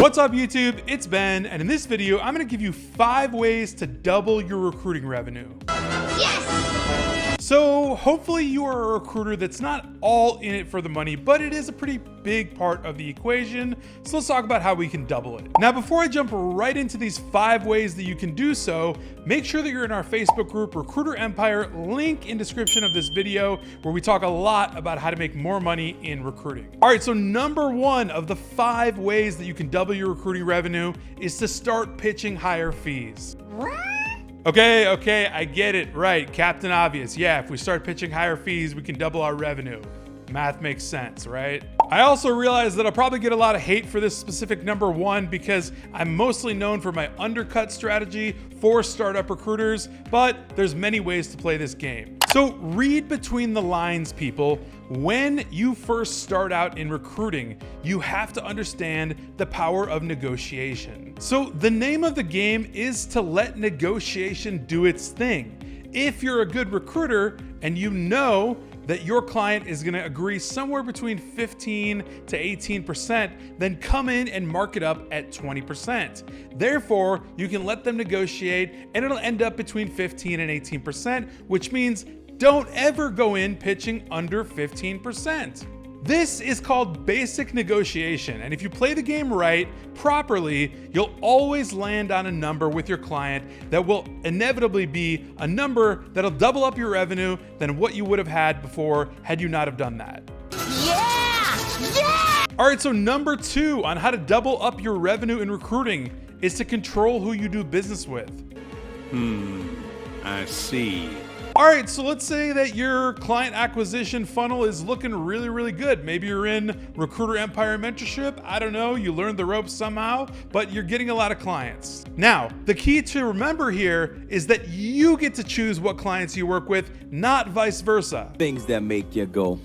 What's up YouTube? It's Ben, and in this video, I'm gonna give you 5 ways to double your recruiting revenue. Yes! So hopefully you are a recruiter that's not all in it for the money, but it is a pretty big part of the equation. So let's talk about how we can double it. Now, before I jump right into these 5 ways that you can do so, make sure that you're in our Facebook group, Recruiter Empire, link in description of this video, where we talk a lot about how to make more money in recruiting. All right, so number 1 of the 5 ways that you can double your recruiting revenue is to start pitching higher fees. Okay, I get it. Right, Captain Obvious. Yeah, if we start pitching higher fees, we can double our revenue. Math makes sense, right? I also realize that I'll probably get a lot of hate for this specific number 1 because I'm mostly known for my undercut strategy for startup recruiters, but there's many ways to play this game. So read between the lines, people. When you first start out in recruiting, you have to understand the power of negotiation. So the name of the game is to let negotiation do its thing. If you're a good recruiter and you know that your client is gonna agree somewhere between 15 to 18%, then come in and mark it up at 20%. Therefore, you can let them negotiate and it'll end up between 15 and 18%, which means don't ever go in pitching under 15%. This is called basic negotiation, and if you play the game right, properly, you'll always land on a number with your client that will inevitably be a number that'll double up your revenue than what you would have had before had you not have done that. Yeah! All right, so number 2 on how to double up your revenue in recruiting is to control who you do business with. I see. All right, so let's say that your client acquisition funnel is looking really good. Maybe you're in Recruiter Empire mentorship. I don't know, you learned the ropes somehow, but you're getting a lot of clients. Now, the key to remember here is that you get to choose what clients you work with, not vice versa. Things that make you go,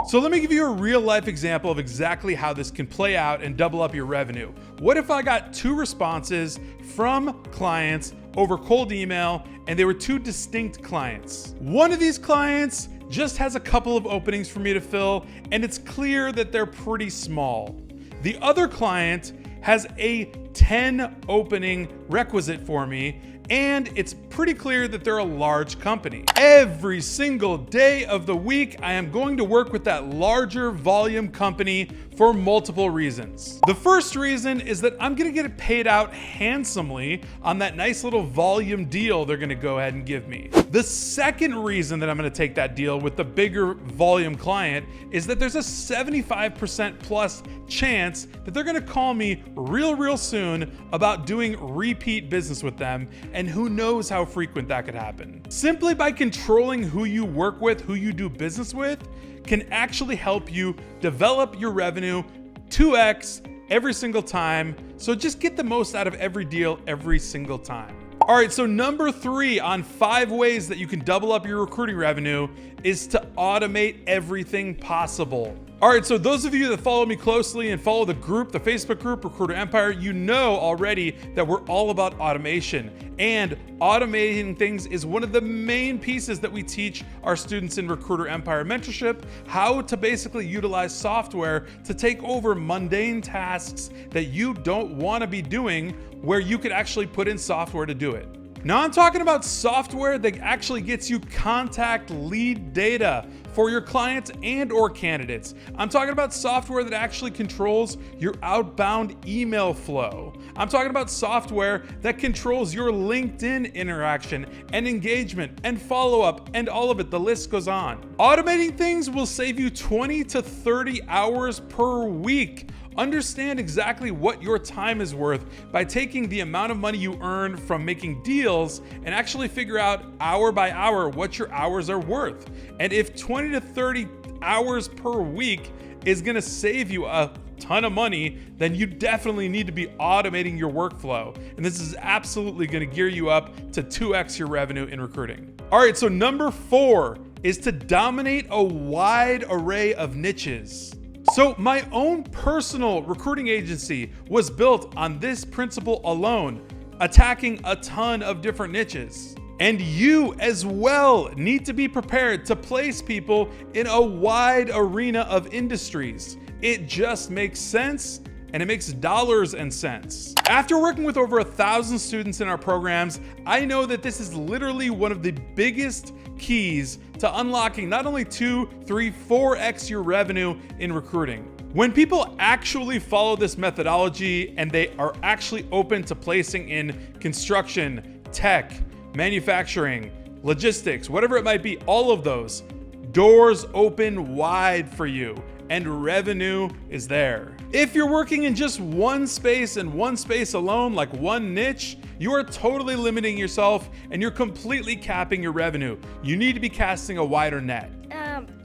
So let me give you a real life example of exactly how this can play out and double up your revenue. What if I got 2 responses from clients over cold email and they were 2 distinct clients? One of these clients just has a couple of openings for me to fill and it's clear that they're pretty small. The other client has a 10 opening requisite for me and it's pretty clear that they're a large company. Every single day of the week, I am going to work with that larger volume company for multiple reasons. The first reason is that I'm gonna get paid out handsomely on that nice little volume deal they're gonna go ahead and give me. The second reason that I'm gonna take that deal with the bigger volume client is that there's a 75% plus chance that they're gonna call me real soon about doing repeat business with them, and who knows how frequent that could happen. Simply by controlling who you work with, who you do business with, can actually help you develop your revenue 2x every single time. So just get the most out of every deal every single time. All right, so number 3 on 5 ways that you can double up your recruiting revenue is to automate everything possible. All right, so those of you that follow me closely and follow the group, the Facebook group, Recruiter Empire, you know already that we're all about automation. And automating things is one of the main pieces that we teach our students in Recruiter Empire mentorship, how to basically utilize software to take over mundane tasks that you don't want to be doing, where you could actually put in software to do it. Now I'm talking about software that actually gets you contact lead data for your clients and or candidates. I'm talking about software that actually controls your outbound email flow. I'm talking about software that controls your LinkedIn interaction and engagement and follow-up and all of it. The list goes on. Automating things will save you 20 to 30 hours per week. Understand exactly what your time is worth by taking the amount of money you earn from making deals and actually figure out hour by hour what your hours are worth. And if 20 to 30 hours per week is gonna save you a ton of money, then you definitely need to be automating your workflow. And this is absolutely gonna gear you up to 2x your revenue in recruiting. All right, so number 4 is to dominate a wide array of niches. So my own personal recruiting agency was built on this principle alone, attacking a ton of different niches. And you as well need to be prepared to place people in a wide arena of industries. It just makes sense, and it makes dollars and cents. After working with over 1,000 students in our programs, I know that this is literally one of the biggest keys to unlocking not only 2, 3, 4x your revenue in recruiting. When people actually follow this methodology and they are actually open to placing in construction, tech, manufacturing, logistics, whatever it might be, all of those, doors open wide for you and revenue is there. If you're working in just one space and one space alone, like one niche, you are totally limiting yourself and you're completely capping your revenue. You need to be casting a wider net.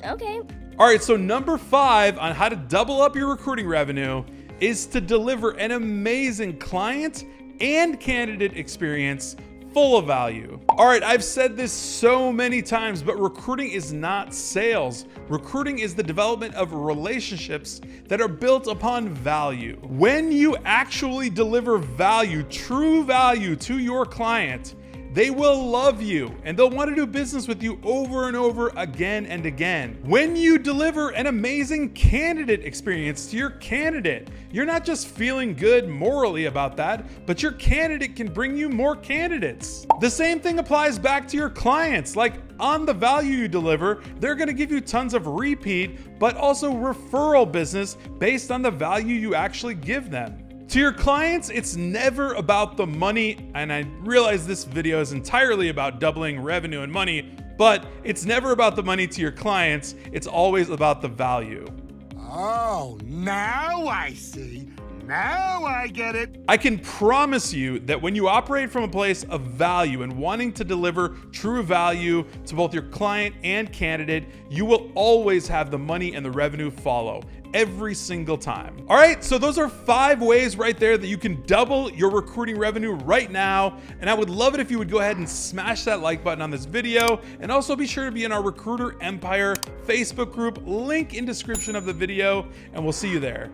Okay. All right, so number 5 on how to double up your recruiting revenue is to deliver an amazing client and candidate experience full of value. All right, I've said this so many times, but recruiting is not sales. Recruiting is the development of relationships that are built upon value. When you actually deliver value, true value to your client, they will love you and they'll want to do business with you over and over again and again. When you deliver an amazing candidate experience to your candidate, you're not just feeling good morally about that, but your candidate can bring you more candidates. The same thing applies back to your clients. Like on the value you deliver, they're going to give you tons of repeat, but also referral business based on the value you actually give them. To your clients, it's never about the money, and I realize this video is entirely about doubling revenue and money, but it's never about the money to your clients, it's always about the value. Oh, now I see. Now I get it. I can promise you that when you operate from a place of value and wanting to deliver true value to both your client and candidate, you will always have the money and the revenue follow every single time. All right, so those are 5 ways right there that you can double your recruiting revenue right now. And I would love it if you would go ahead and smash that like button on this video. And also be sure to be in our Recruiter Empire Facebook group, link in description of the video, and we'll see you there.